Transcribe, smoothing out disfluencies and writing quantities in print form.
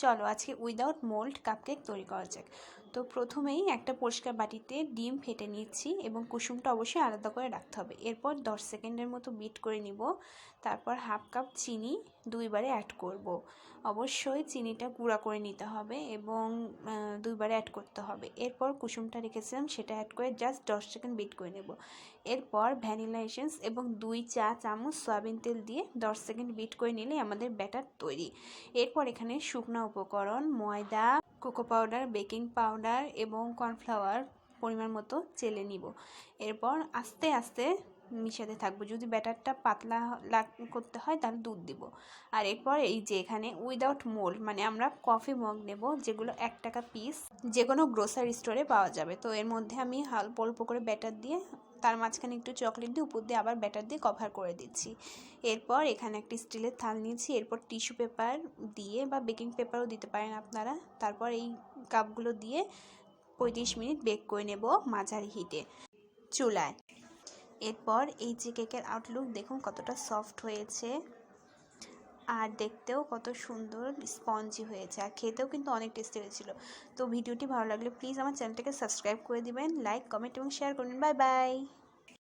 চলো আজকে without mould cupcake তৈরি করা যাক। তো প্রথমেই একটা পরিষ্কার বাটিতে ডিম ফেটে নিচ্ছি এবং কুসুমটা অবশ্যই আলাদা করে রাখতে হবে। এরপর 10 সেকেন্ডের মতো বিট করে নিব। তারপর হাফ কাপ চিনি দুইবারে অ্যাড করব। অবশ্যই চিনিটা গুঁড়া করে নিতে হবে এবং দুইবারে অ্যাড করতে হবে। এরপর কুসুমটা রেখেছিলাম সেটা অ্যাড করে জাস্ট 10 সেকেন্ড বিট করে নেব। এরপর ভ্যানিলা এসেন্স এবং 2 চা চামচ সয়াবিন তেল দিয়ে 10 সেকেন্ড বিট করে নিলে আমাদের ব্যাটার তৈরি। এরপর এখানে শুকনো উপকরণ ময়দা, কোকো পাউডার, বেকিং পাউডার এবং কর্নফ্লাওয়ার পরিমাণ মতো চেলে নিব। এরপর আস্তে আস্তে মিশাতে থাকবো। যদি ব্যাটারটা পাতলা করতে হয় তাহলে দুধ দিব। আর এরপর এই যে এখানে উইদাউট মোল্ড মানে আমরা কফি মগ নেব, যেগুলো 1 টাকা পিস, যে কোনো গ্রোসারি স্টোরে পাওয়া যাবে। তো এর মধ্যে আমি অল্প করে ব্যাটার দিয়ে তার মাঝখানে একটু চকলেট দিয়ে উপর দিয়ে আবার ব্যাটার দিয়ে কভার করে দিচ্ছি। এরপর এখানে একটি স্টিলের থাল নিয়েছি। এরপর টিস্যু পেপার দিয়ে বা বেকিং পেপারও দিতে পারেন আপনারা। তারপর এই কাপগুলো দিয়ে 35 মিনিট বেক করে নেব মাঝারি হিটে চুলায়। এরপর এই যে কেকের আউটলুক দেখুন কতটা সফট হয়েছে আর দেখতেও কত সুন্দর স্পঞ্জি হয়েছে, আর খেতেও কিন্তু অনেক টেস্টি হয়েছিল। তো ভিডিওটি ভালো লাগলে প্লিজ আমার চ্যানেলটাকে সাবস্ক্রাইব করে দিবেন, লাইক, কমেন্ট এবং শেয়ার করবেন। Bye bye.